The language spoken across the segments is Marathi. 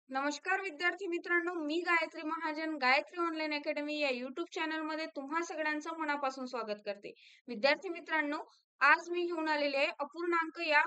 नमस्कार विद्यार्थी मित्रांनो, मी गायत्री महाजन गायत्री ऑनलाईन अकॅडमी या युट्यूब चॅनल मध्ये तुम्हा सगळ्यांचं मनापासून स्वागत करते. विद्यार्थी मित्रांनो, आज मी घेऊन आलेले आहे अपूर्णांक या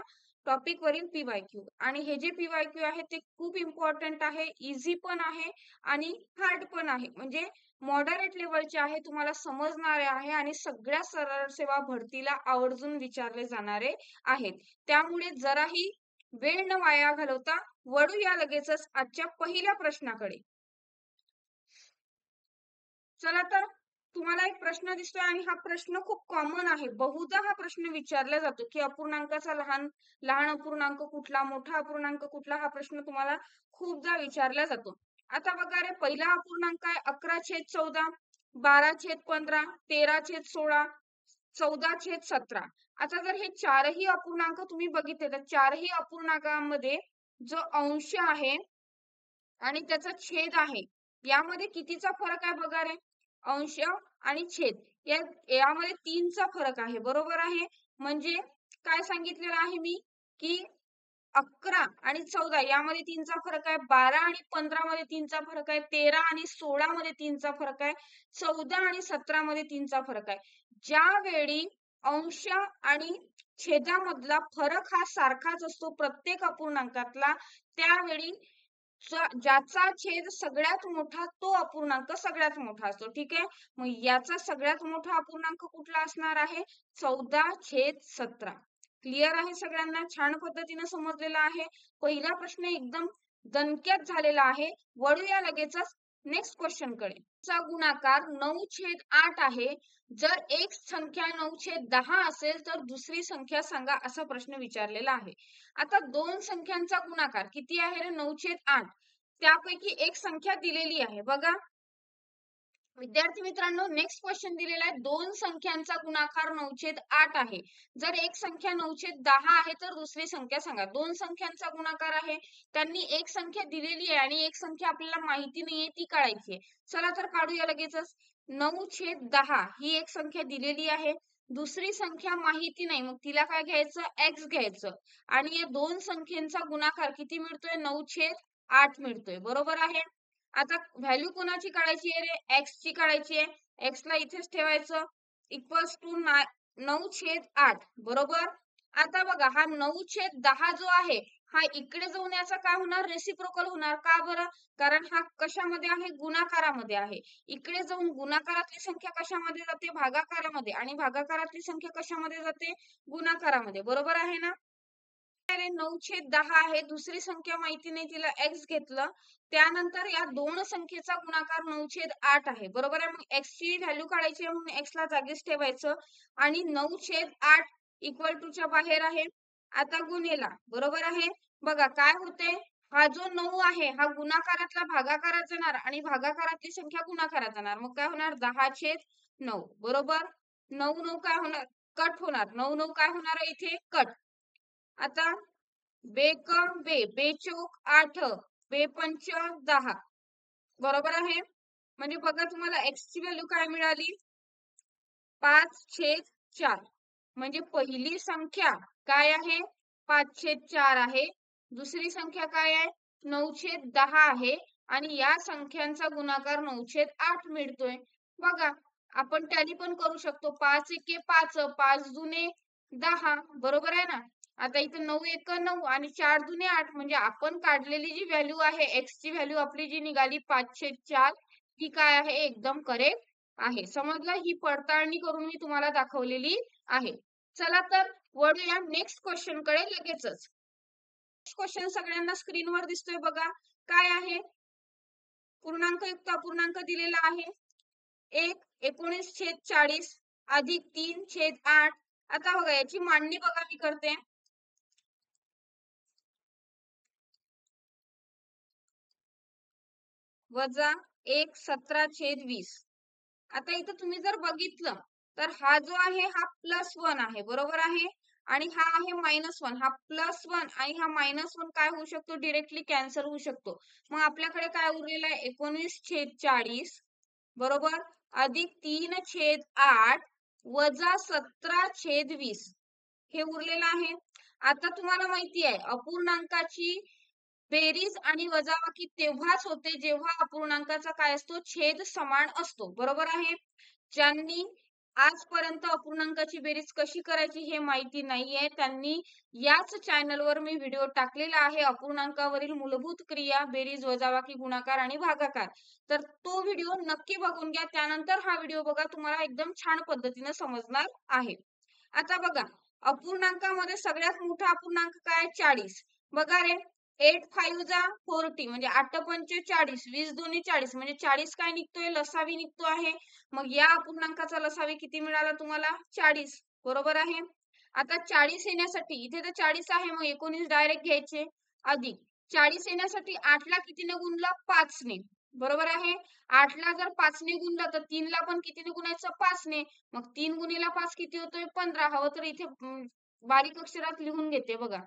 टॉपिक वरील पीवायक्यू. आणि हे जे पीवायक्यू आहे ते खूप इम्पॉर्टंट आहे, इझी पण आहे आणि हार्ड पण आहे. म्हणजे मॉडरेट लेवलचे आहे, तुम्हाला समजणारे आहे आणि सगळ्या सरळ सेवा भरतीला आवर्जून विचारले जाणारे आहेत. त्यामुळे जराही वेळ न वाया घालवता वळूया लगेचच आजच्या पहिल्या प्रश्नाकडे. चला तर, तुम्हाला एक प्रश्न दिसतोय आणि हा प्रश्न खूप कॉमन आहे. बहुधा हा प्रश्न विचारला जातो की अपूर्णांकाचा लहान लहान अपूर्णांक कुठला, मोठा अपूर्णांक कुठला, हा प्रश्न तुम्हाला खूपदा विचारला जातो. आता बघा रे, पहिला अपूर्णांक आहे 11/14, 12/15, 13/16, 14/17. आता जर हे चारही अपूर्णांक तुम्ही बघितले तर चारही अपूर्णांकामध्ये जो अंश आहे आणि त्याचा छेद आहे, यामध्ये कितीचा फरक आहे बघा रे. अंश आणि छेद या यामध्ये 3चा फरक आहे, बरोबर आहे. म्हणजे काय सांगितलेलं आहे मी की 11 आणि 14 यामध्ये 3चा फरक आहे, 12 आणि 15 मध्ये 3चा फरक आहे, 13 आणि 16 मध्ये 3चा फरक आहे, 14 आणि 17 मध्ये 3चा फरक आहे. ज्यावेळी अंश आणि छेदामधला फरक हा सारखाच असतो प्रत्येक अपूर्णांकातला, त्यावेळी ज्याचा छेद सगळ्यात मोठा तो अपूर्णांक सगळ्यात मोठा असतो. ठीक आहे, मग याचा सगळ्यात मोठा अपूर्णांक कुठला असणार आहे? 14/17. क्लिअर आहे सगळ्यांना? छान पद्धतीने समजलेला आहे. पहिला प्रश्न एकदम दणक्यात झालेला आहे. वळूया लगेचच नेक्स्ट क्वेश्चन कडे. चा गुणाकार 9/8 आहे. जर एक संख्या 9/10 असेल तर दुसरी संख्या सांगा, असा प्रश्न विचारलेला आहे. आता दोन संख्यांचा गुणाकार किती आहे रे? 9/8. त्यापैकी एक संख्या दिलेली आहे बघा विद्यार्थी मित्रांनो. नेक्स्ट क्वेश्चन दिलेला आहे, दोन संख्यांचा गुणाकार 9/8 आहे. जर एक संख्या 9/10 आहे तर दुसरी संख्या सांगा. दोन संख्यांचा गुणाकार आहे, त्यांनी एक संख्या दिलेली आहे आणि एक संख्या आपल्याला माहिती नाहीये, ती काढायची आहे. चला तर काढूया लगेचच. 9/10 ही एक संख्या दिलेली आहे, दुसरी संख्या माहिती नाही, मग तिला काय घ्यायचं? एक्स घ्यायचं. आणि या दोन संख्येचा गुणाकार किती मिळतोय? 9/8 मिळतोय, बरोबर आहे. आता व्हॅल्यू कोणाची काढायची आहे रे? एक्स ची काढायची आहे. एक्स ला इथेच ठेवायचं, इक्वल्स टू 9/8, बरोबर. आता बघा, हा 9/10 जो आहे हा इकडे जाऊन याचा काय होणार? रेसिप्रोकल होणार. का बरं? कारण हा कशामध्ये आहे? गुणाकारामध्ये आहे. इकडे जाऊन गुणाकारातली संख्या कशामध्ये जाते? भागाकारामध्ये. आणि भागाकारातली संख्या कशामध्ये जाते? गुणाकारामध्ये, बरोबर आहे ना. 9/10 आहे, दुसरी संख्या माहिती नाही, तिला एक्स घेतलं. त्यानंतर या दोन संख्येचा गुणाकार 9/8 आहे, बरोबर आहे. मग एक्स ची व्हॅल्यू काढायची आहे, म्हणून एक्स ला जागीच ठेवायचं. आणि 9/8 इक्वल टू च्या बाहेर आहे. आता गुणेला, बरोबर आहे. बघा काय होते, हा जो 9 आहे हा गुणाकारातला भागाकारात जाणार आणि भागाकारातली संख्या गुणाकारात जाणार. मग काय होणार? 10/9, बरोबर. 9 काय होणार? कट होणार. 9 काय होणार आहे इथे? कट. आता बेक बे, बेचोक 8, बेपंच 10, बरोबर आहे. म्हणजे बघा, तुम्हाला एक्स ची व्हॅल्यू काय मिळाली? 5/4. म्हणजे पहिली संख्या काय आहे? 5/4 आहे. दुसरी संख्या काय आहे? 9/10 आहे. आणि या संख्यांचा गुणाकार 9/8 मिळतोय. बघा, आपण टॅली पण करू शकतो. 5 एके 5, 5 दुने 10, बरोबर आहे ना. आता इथं 9 एक 9 आणि 4 दुने 8, म्हणजे आपण काढलेली जी व्हॅल्यू आहे, एक्स ची व्हॅल्यू आपली जी निघाली 5/4, ही काय आहे? एकदम करेक्ट आहे. समजलं? ही पडताळणी करून मी तुम्हाला दाखवलेली आहे. चला तर वळूया नेक्स्ट क्वेश्चन कडे लगेचच. क्वेश्चन सगळ्यांना स्क्रीनवर दिसतोय बघा. काय आहे? पूर्णांकयुक्त अपूर्णांक दिलेला आहे. 19/40 अधिक 3/8. आता बघा, याची मांडणी बघा मी करते. वजा 1/17/20. आता इथं तुम्ही जर बघितलं तर हा जो आहे हा +1 आहे, बरोबर आहे. आणि हा आहे -1. हा +1 आणि हा -1 काय होऊ शकतो? डायरेक्टली कॅन्सल होऊ शकतो. मग आपल्याकडे काय उरलेलं आहे? 19/40, बरोबर, अधिक 3/8 वजा 17/20 हे उरलेलं आहे. आता तुम्हाला माहिती आहे अपूर्णांकाची बेरीज आणि वजाबाकी तेव्हाच होते जेव्हा अपूर्णांकाचा काय असतो, छेद समान असतो. बरोबर आहे. ज्यांनी आजपर्यंत अपूर्णांकाची बेरीज कशी करायची हे माहिती नाहीये, त्यांनी याच चॅनलवर मी व्हिडिओ टाकलेला आहे, अपूर्णांकावरील मूलभूत क्रिया, बेरीज, वजाबाकी, गुणाकार आणि भागाकार. तर तो व्हिडिओ नक्की बघून घ्या. त्यानंतर हा व्हिडिओ बघा, तुम्हाला एकदम छान पद्धतीने समजणार आहे. आता बघा, अपूर्णांकामध्ये सगळ्यात मोठा अपूर्णांक काय? 40. बघा रे, 8 5 जा 40 म्हणजे 8 पंचे 40, 20 दोन्ही 40 म्हणजे 40 काय निघतोय? लसावी निघतो आहे. मग या अपूर्णांकाचा लसावी किती मिळाला तुम्हाला? 40. बरोबर आहे. आता 40 येण्यासाठी इथे तर 40 आहे, मग 19 डायरेक्ट घ्यायचे, अधिक 40 येण्यासाठी 8 ला कितीने गुणलं? 5 ने. बरोबर आहे. 8 ला जर 5 ने गुणलं तर 3 ला पण कितीने गुणायचं? 5 ने. मग 3 गुणिले 5 किती होतोय? 15. हवं तर इथे बारीक अक्षरात लिहून घेते बघा,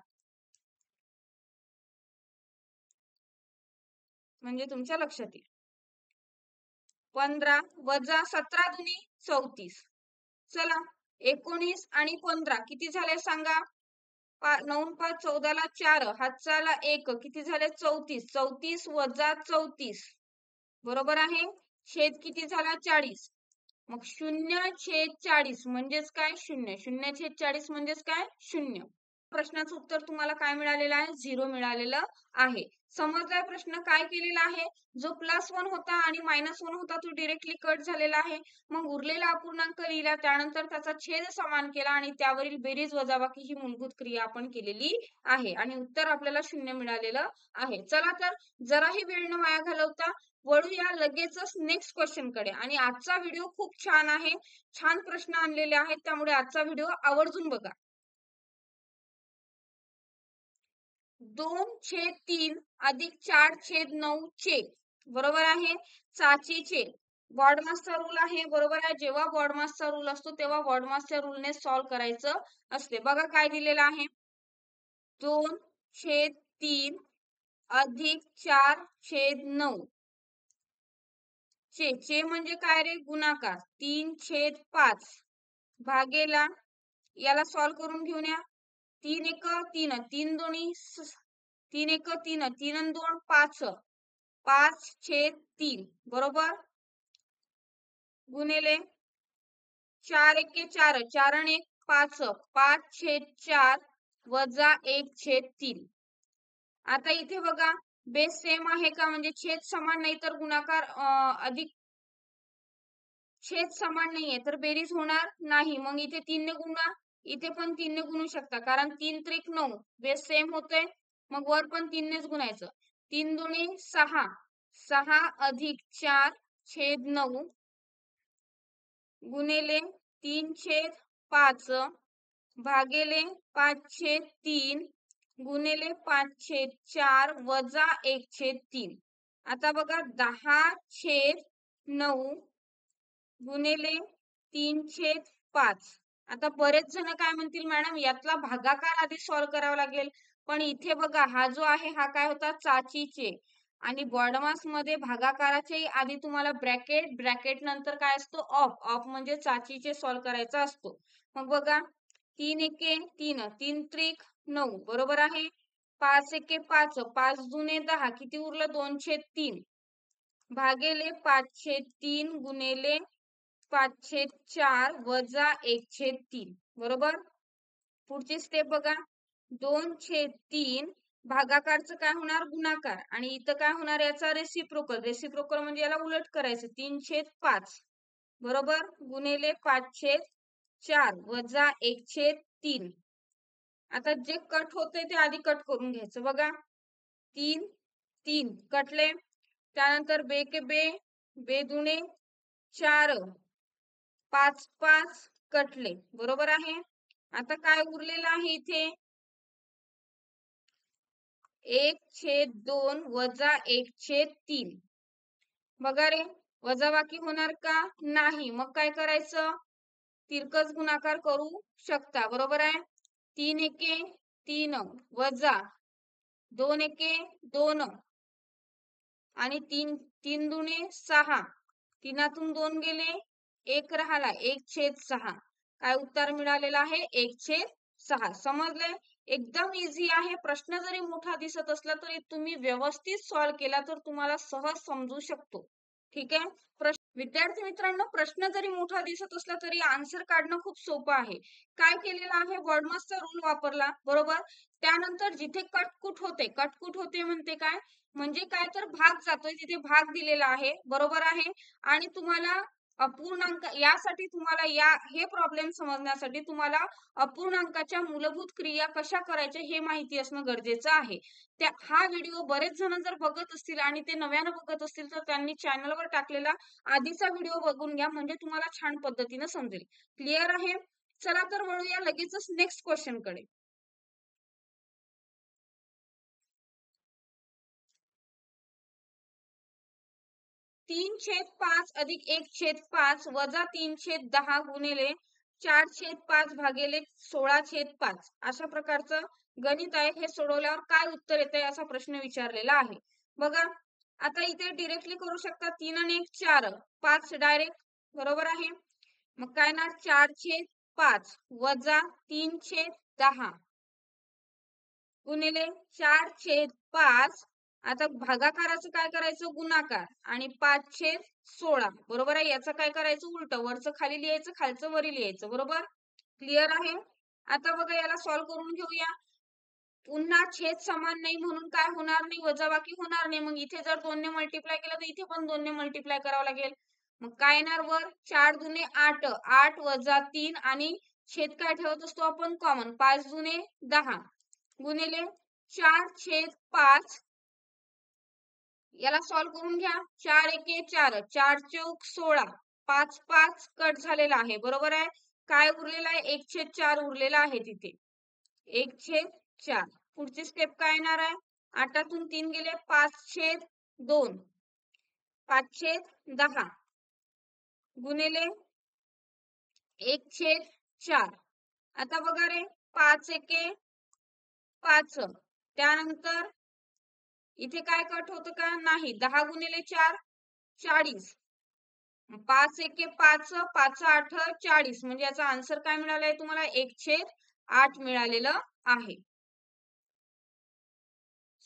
म्हणजे तुमच्या लक्षात येईल. 15 वजा 17 दुनी 34. चला, 19 आणि 15 किती झाले सांगा? 9 5 14 ला 4, हातचाला 1 किती झाले? 34. 34 वजा 34. बरोबर आहे. छेद किती झाला? 40. मग 0/40 म्हणजेच काय? 0. 0/40 म्हणजेच काय? 0. प्रश्नाचं उत्तर तुम्हाला काय मिळालेलं आहे? 0 मिळालेलं आहे. समजलाय प्रश्न? काय केलेला आहे? जो +1 होता आणि -1 होता तो डायरेक्टली कट झालेला आहे. मग उरलेला अपूर्णांक लिहिला, त्यानंतर त्याचा छेद समान केला आणि त्यावरील बेरीज वजाबाकी ही मूलभूत क्रिया आपण केलेली आहे आणि उत्तर आपल्याला 0 मिळालेलं आहे. चला तर जराही वेळ न वाया घालवता वळूया लगेचच नेक्स्ट क्वेश्चन कडे. आणि आजचा व्हिडिओ खूप छान आहे. छान प्रश्न आणलेले आहेत, त्यामुळे आजचा व्हिडिओ आवर्जून बघा. 2/3 अधिक 4/9 चे, बरोबर आहे, चाचीचे बॉडमास्टर रूल आहे. बरोबर आहे. जेव्हा बॉडमास्टर रूल असतो तेव्हा बॉडमास्टर रूलने सॉल्व्ह करायचं असते. बघा काय दिलेलं आहे. 2/3 अधिक 4/9 चे म्हणजे काय रे? गुणाकार. 3/5 भागेला, याला सॉल्व्ह करून घेऊन या. 3 1 3, 3 दोन्ही 3 1 3, 3 आणि 2 5, 5/3 बरोबर, गुणिले 4 1 4, 4 आणि 1 5, 5/4 वजा 1/3. आता इथे बघा, बेस सेम आहे का? म्हणजे छेद समान नाही तर गुणाकार अधिक, छेद समान नाहीये तर बेरीज होणार नाही. मग इथे 3 ने गुणा, इथे पण 3 ने गुणू शकता, कारण 3 त्रिक 9, बेस सेम होतोय. मग वर पण 3 नेच गुणायचं. 3 दुनी 6, 6 अधिक 4/9 गुणिले 3/5 भागिले 5/3 गुणिले 5/4 वजा 1/3. आता बघा, 10/9 गुणिले 3/5. आता बरेच जण काय म्हणतील, मॅडम यातला भागाकार आधी सॉल्व्ह करावा लागेल. पण इथे बघा, हा जो आहे हा काय होता? चाचीचे. आणि बॉडमास मध्ये भागाकाराचे आधी तुम्हाला ब्रॅकेट, ब्रॅकेट नंतर काय असतो? ऑफ. ऑफ म्हणजे चाचीचे सॉल्व्ह करायचा असतो. मग बघा, 3 1 3, 3 त्रिक 9 बरोबर आहे. 5 1 5, 5 दुने 10 किती उरलं? 2/3 भागिले 5/3 गुणिले 5/4 वजा 1/3 बरोबर. पुढची स्टेप बघा, 2/3 भागाकारचं काय होणार? गुणाकार. आणि इथं काय होणार? याचा रेसिप्रोकल. रेसिप्रोकल म्हणजे याला उलट करायचं, 3/5 बरोबर, गुणिले 5/4 वजा 1/3. आता जे कट होते ते आधी कट करून घ्यायचं. बघा, 3 3 कटले, त्यानंतर बे के बे, बे दुने 4, 5 5 कटले, बरोबर आहे. आता काय उरलेलं आहे इथे? 1/2 वजा 1/3. बघा रे, वजाबाकी होणार का? नाही. मग काय करायचं? तिरकस गुणाकार करू शकता, बरोबर आहे. 3 1 3 वजा 2 1 2 आणि 3 3 दुने 6, 3तून 2 गेले, 1 राहिला, 1/6. काय उत्तर मिळालेलं आहे? 1/6. समजले? एकदम इझी आहे. प्रश्न जरी मोठा दिसत असला तरी तुम्ही व्यवस्थित सॉल्व्ह केला तर तुम्हाला सहज समजू शकतो. ठीक आहे. विद्यार्थी मित्रांनो, प्रश्न जरी मोठा दिसत असला तरी आन्सर काढणं खूप सोपं आहे. काय केलेलं आहे, वर्डमास्टर रूल वापरला, बरोबर. त्यानंतर जिथे कटकुट होते, कटकुट होते म्हणते काय, म्हणजे काय तर भाग जातोय तिथे भाग दिलेला आहे, बरोबर आहे. आणि तुम्हाला अपूर्णांक यासाठी तुम्हाला हे प्रॉब्लेम समजण्यासाठी तुम्हाला अपूर्णांकाच्या मूलभूत क्रिया कशा करायच्या हे माहिती असणं गरजेचं आहे. हा व्हिडिओ बरेच जण जर बघत असतील आणि ते नव्यानं बघत असतील तर त्यांनी चॅनलवर टाकलेला आधीचा व्हिडिओ बघून घ्या, म्हणजे तुम्हाला छान पद्धतीने समजेल. क्लिअर आहे. चला तर वळूया लगेचच नेक्स्ट क्वेश्चन कडे. 3/5 अधिक 1/5 वजा 3/10 गुणिले 4/5 भागिले 16/5 अशा प्रकारचं गणित आहे. हे सोडवल्यावर काय उत्तर येते असा प्रश्न विचारलेला आहे. बघा, आता इथे डिरेक्टली करू शकता. 3 आणि 1 4, 5 डायरेक्ट, बरोबर आहे. मग काय ना, 4/5 वजा 3/10 गुणिले 4/5. आता भागाकाराचं काय करायचं, गुणाकार, आणि 5/16, बरोबर आहे. याचं काय करायचं, उलट, वरचं खाली लिहायचं, खालचं वरी लिहायचं, बरोबर. क्लिअर आहे. आता बघा, याला सॉल्व्ह करून घेऊया. पुन्हा छेद समान नाही म्हणून काय होणार नाही, वजाबाकी होणार नाही. मग इथे जर 2 ने मल्टिप्लाय केलं तर इथे पण 2 ने मल्टिप्लाय करावं लागेल. मग काय येणार, वर 4 दुने 8, 8 वजा 3, आणि छेद काय ठेवत असतो आपण, कॉमन, 5 दुने 10 गुणिले 4/5. याला सॉल्व्ह करून घ्या. 4 एके 4, 4 चौक 16, 5 5 कट झालेला आहे, बरोबर आहे. काय उरलेला आहे, 1/4 उरलेला आहे तिथे, 1/4. पुढची स्टेप काय येणार आहे, 8तून 3 गेले, 5/2, 5/10 गुणिले 1/4. आता बघा रे, 5 एके 5, त्यानंतर इथे काय कट होतं का, नाही. 10 गुणिले 4 40, 5 एके 5, 5 8 40, म्हणजे याचा आन्सर काय मिळालाय तुम्हाला, 1/8 मिळालेलं आहे.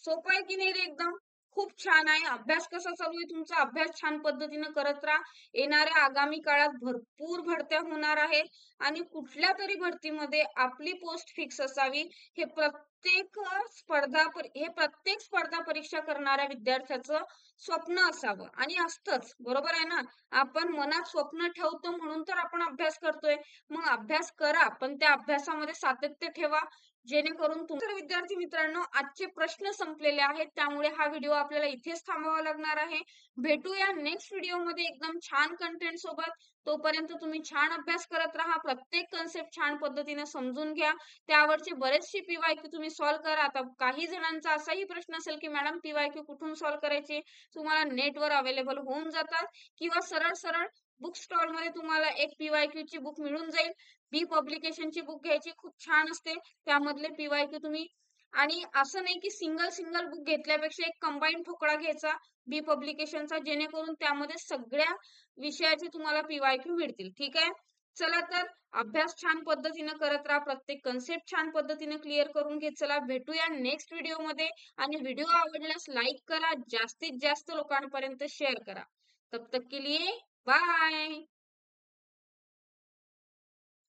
सोपं आहे की नाही रे, एकदम खूप छान आहे. अभ्यास कसा चालू आहे तुमचा, अभ्यास छान पद्धतीने करत राहा. येणाऱ्या आगामी काळात भरपूर भरत्या होणार आहेत आणि कुठल्या तरी भरतीमध्ये आपली पोस्ट फिक्स असावी हे प्रत्येक स्पर्धा परीक्षा करणाऱ्या विद्यार्थ्याचं स्वप्न असावं, आणि असतंच, बरोबर आहे ना. आपण मनात स्वप्न ठेवतो म्हणून तर आपण अभ्यास करतोय. मग अभ्यास करा, पण त्या अभ्यासामध्ये सातत्य ठेवा, जेणेकरून तर विद्यार्थी मित्रांनो, आजचे प्रश्न संपलेले आहेत, त्यामुळे हा व्हिडिओ आपल्याला इथेच थांबवावा लागणार आहे. भेटूया नेक्स्ट व्हिडिओमध्ये एकदम छान कंटेंट सोबत. तोपर्यंत तुम्ही छान अभ्यास करत राहा, प्रत्येक कन्सेप्ट छान पद्धतीने समजून घ्या, त्यावरचे बरेचसे पीवायक्यू तुम्ही सॉल्व्ह करा. आता काही जणांचा असाही प्रश्न असेल की मॅडम पीवायक्यू कुठून सॉल्व्ह करायचे, तुम्हाला नेटवर अवेलेबल होऊन जातात, किंवा सरळ सरळ बुक स्टॉल मध्ये तुम्हाला एक पीवायक्यू ची बुक मिळून जाईल. बी पब्लिकेशनची बुक घ्यायची, खूप छान असते, त्यामधले पीवायक्यू तुम्ही. आणि असं नाही की सिंगल सिंगल बुक घेतल्यापेक्षा एक कंबाईन ठोकळा घ्यायचा बी पब्लिकेशनचा, जेणेकरून त्यामध्ये सगळ्या विषयाचे तुम्हाला पीवायक्यू मिळतील. ठीक आहे. चला तर, अभ्यास छान पद्धतीने करत राहा, प्रत्येक कन्सेप्ट छान पद्धतीने क्लिअर करून घेत चला. भेटूया नेक्स्ट व्हिडिओ मध्ये, आणि व्हिडिओ आवडल्यास लाईक करा, जास्तीत जास्त लोकांपर्यंत शेअर करा. तब तक के लिए बाय.